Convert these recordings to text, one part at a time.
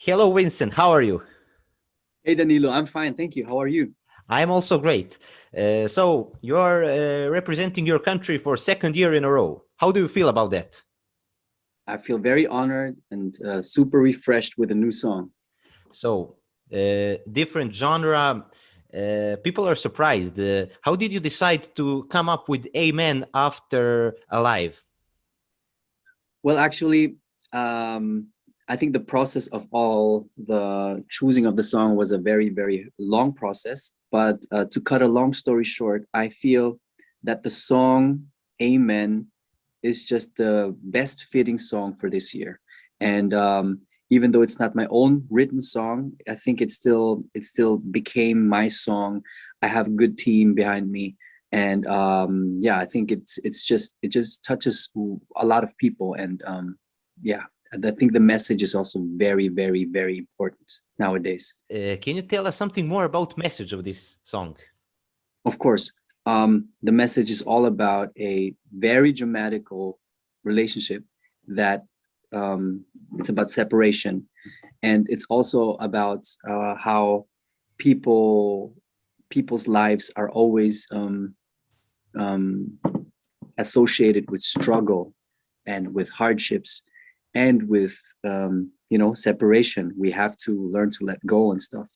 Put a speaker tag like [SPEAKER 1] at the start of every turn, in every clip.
[SPEAKER 1] Hello, Vincent. How are you?
[SPEAKER 2] Hey Danilo, I'm fine, thank you. How are you?
[SPEAKER 1] I'm also great. So you're representing your country for second year in a row. How do you feel about that?
[SPEAKER 2] I feel very honored and super refreshed with a new song.
[SPEAKER 1] So different genre. People are surprised. How did you decide to come up with Amen after Alive?
[SPEAKER 2] Well, actually, um, I think the process of all the choosing of the song was a very, very long process. But to cut a long story short, I feel that the song Amen is just the best fitting song for this year. And even though it's not my own written song, I think it still became my song. I have a good team behind me, and yeah, I think it just touches a lot of people, and yeah, and I think the message is also very, very, very important nowadays.
[SPEAKER 1] Can you tell us something more about message of this song?
[SPEAKER 2] Of course, the message is all about a very dramatical relationship that it's about separation, and it's also about how people people's lives are always um, associated with struggle and with hardships and with separation. We have to learn to let go and stuff.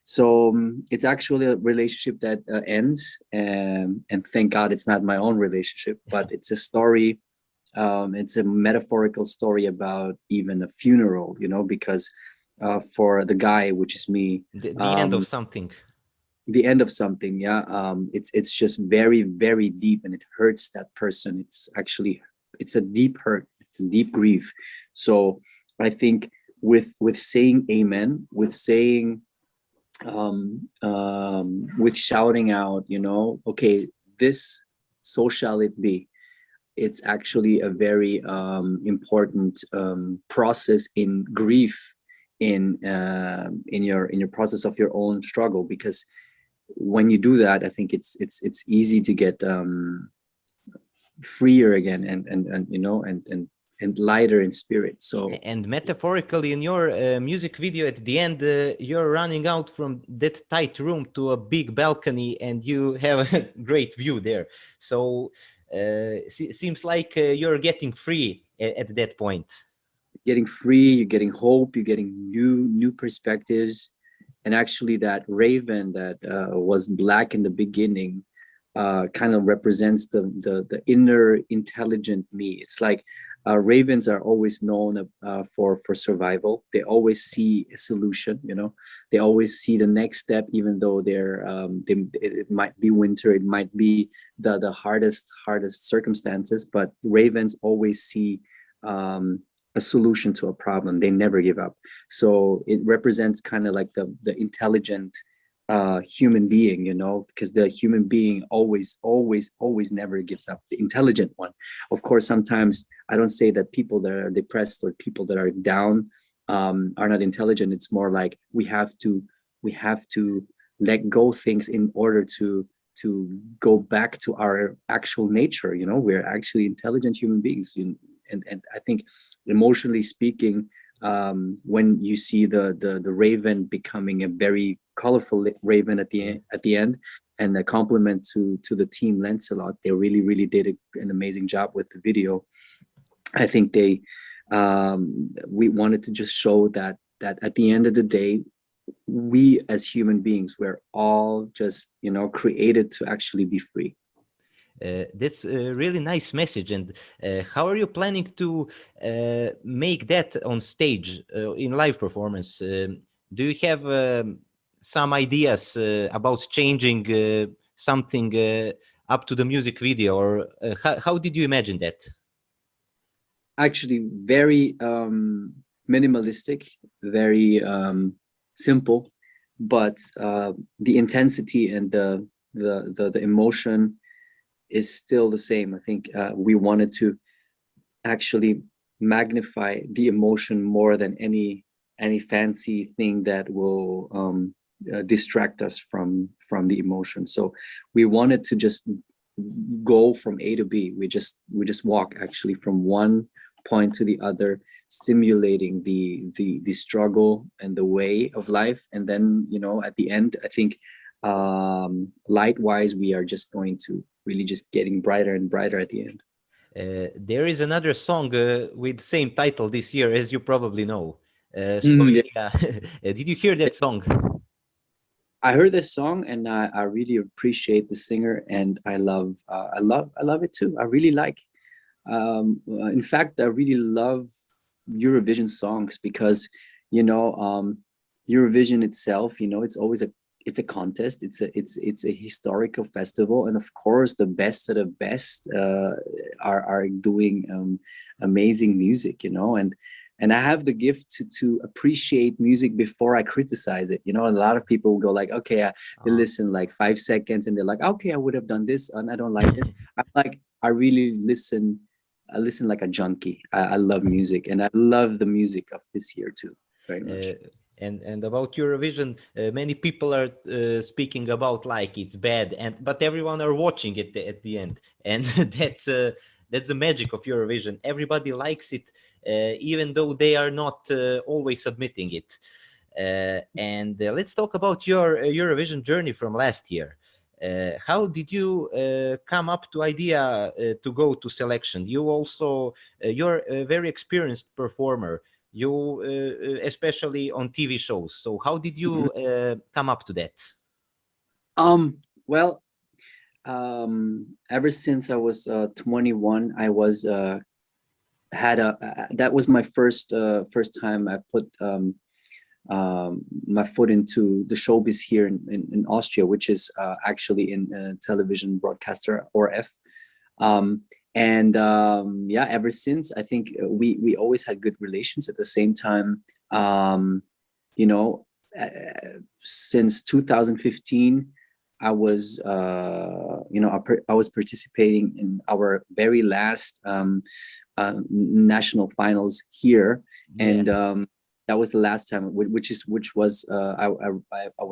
[SPEAKER 2] So it's actually a relationship that ends, and thank God it's not my own relationship, but it's a story. It's a metaphorical story about even a funeral, because for the guy, which is me,
[SPEAKER 1] The end of
[SPEAKER 2] um,
[SPEAKER 1] something.
[SPEAKER 2] the end of something, yeah, it's just very, very deep, and it hurts that person. It's a deep hurt, it's a deep grief. So I think with saying amen, with shouting out, okay, this, so shall it be. It's actually a very important process in grief, in your process of your own struggle, because when you do that, I think it's easy to get freer again, and lighter in spirit. So
[SPEAKER 1] And metaphorically, in your music video, at the end, you're running out from that tight room to a big balcony, and you have a great view there. So seems like you're getting free at that point.
[SPEAKER 2] getting free, you're getting hope, you're getting new perspectives. And actually that raven that was black in the beginning kind of represents the inner intelligent me. It's like ravens are always known for survival. They always see a solution, they always see the next step, even though it might be winter, it might be the hardest circumstances, but ravens always see a solution to a problem. They never give up. So it represents kind of like the intelligent human being, because the human being always never gives up. The intelligent one. Of course, sometimes I don't say that people that are depressed or people that are down are not intelligent. It's more like we have to let go things in order to go back to our actual nature. We're actually intelligent human beings. And I think, emotionally speaking, when you see the raven becoming a very colorful raven at the end, and a compliment to the team Lancelot, they really did an amazing job with the video. I think we wanted to just show that at the end of the day, we as human beings, we're all just created to actually be free.
[SPEAKER 1] That's a really nice message. And how are you planning to make that on stage in live performance? Do you have some ideas about changing something up to the music video, or how did you imagine that?
[SPEAKER 2] Actually, very minimalistic, very simple, but the intensity and the emotion is still the same. I think we wanted to actually magnify the emotion more than any fancy thing that will distract us from the emotion. So we wanted to just go from A to B. We just walk actually from one point to the other, simulating the struggle and the way of life. And then, you know, at the end, I think light wise, we are just going to really just getting brighter and brighter at the end.
[SPEAKER 1] There is another song with same title this year, as you probably know.
[SPEAKER 2] Yeah.
[SPEAKER 1] Slovenia. Did you hear that song?
[SPEAKER 2] I heard this song and I really appreciate the singer, and I love it too. I really like. In fact, I really love Eurovision songs because, you know, Eurovision itself, you know, it's a contest. It's a historical festival, and of course, the best of the best are doing amazing music, you know, and I have the gift to appreciate music before I criticize it. You know, a lot of people will go like, okay, they listen like 5 seconds and they're like, okay, I would have done this and I don't like this. I really listen. I listen like a junkie. I love music, and I love the music of this year too, very much.
[SPEAKER 1] And about Eurovision, many people are speaking about like it's bad, but everyone are watching it at the end, and that's the magic of Eurovision. Everybody likes it, even though they are not always admitting it. And let's talk about your Eurovision journey from last year. How did you come up to idea to go to selection? You also you're a very experienced performer. You especially on TV shows. So how did you come up to that?
[SPEAKER 2] Well, ever since I was 21, I was that was my first time I put my foot into the showbiz here in Austria, which is actually in television broadcaster ORF. Yeah, ever since, I think we always had good relations. At the same time, you know, since 2015, I was you know, I was participating in our very last national finals here. And that was the last time, which was I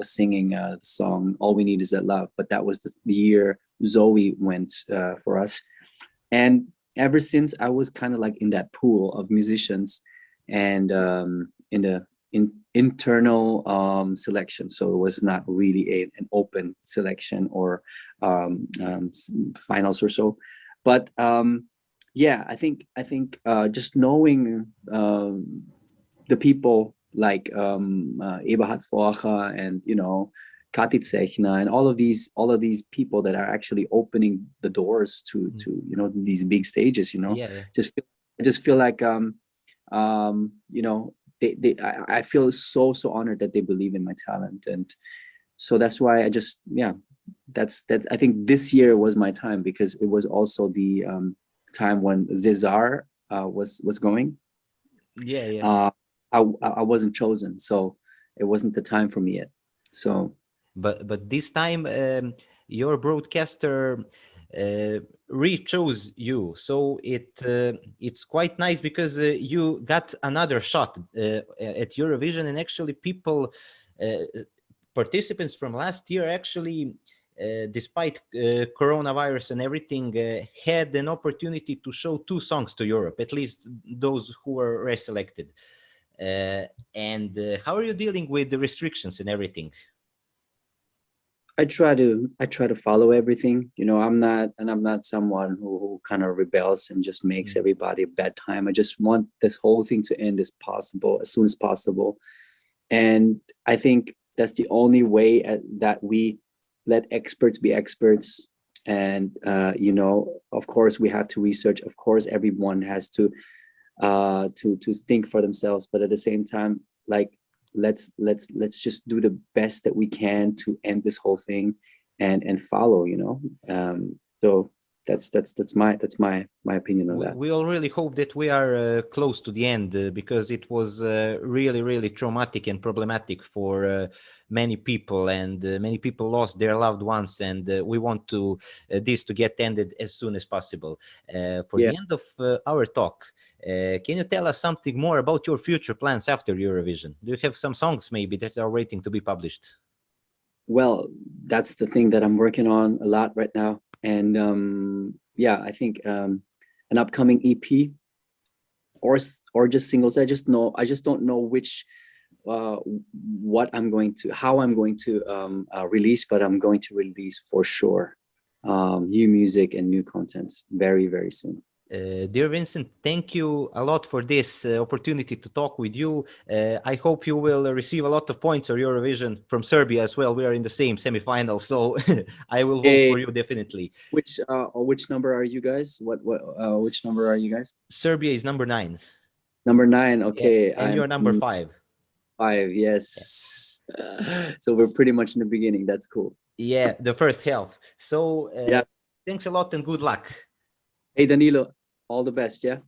[SPEAKER 2] was singing the song "All We Need Is That Love," but that was the year Zoe went for us. And ever since, I was kind of like in that pool of musicians, and in the internal selection. So it was not really an open selection or finals or so. But yeah, I think just knowing the people like Eberhard Forcha and, you know, Kati Zechner and all of these people that are actually opening the doors to you know, these big stages, you know. I just feel like you know, I feel so honored that they believe in my talent. And so that's why I just, yeah, that's I think this year was my time, because it was also the time when Cesar was going. I wasn't chosen, so it wasn't the time for me yet. So
[SPEAKER 1] but this time your broadcaster re-chose you, so it's quite nice, because you got another shot at Eurovision. And actually people participants from last year actually despite coronavirus and everything had an opportunity to show 2 songs to Europe, at least those who were reselected. And how are you dealing with the restrictions and everything?
[SPEAKER 2] I try to follow everything. You know, I'm not someone who kind of rebels and just makes everybody a bad time. I just want this whole thing to end as soon as possible. And I think that's the only way that we let experts be experts. And you know, of course we have to research. Of course, everyone has to think for themselves. But at the same time, like, let's just do the best that we can to end this whole thing and follow, you know. So that's my opinion on that.
[SPEAKER 1] We all really hope that we are close to the end, because it was really traumatic and problematic for many people, and many people lost their loved ones, and we want to this to get ended as soon as possible. For the end of our talk, can you tell us something more about your future plans after Eurovision? Do you have some songs maybe that are waiting to be published?
[SPEAKER 2] Well, that's the thing that I'm working on a lot right now. And yeah, I think an upcoming EP or just singles. I just don't know which how I'm going to release, but I'm going to release for sure new music and new content very, very soon.
[SPEAKER 1] Dear Vincent, thank you a lot for this opportunity to talk with you. I hope you will receive a lot of points for Eurovision from Serbia as well. We are in the same semifinal, so I will vote for you definitely.
[SPEAKER 2] Which number are you guys? Which number are you guys?
[SPEAKER 1] Serbia is number 9.
[SPEAKER 2] Number 9, okay.
[SPEAKER 1] Yeah. And you're number 5.
[SPEAKER 2] 5, yes. Yeah. So we're pretty much in the beginning. That's cool.
[SPEAKER 1] Yeah, the first half. So
[SPEAKER 2] yeah.
[SPEAKER 1] Thanks a lot and good luck.
[SPEAKER 2] Hey Danilo, all the best, yeah?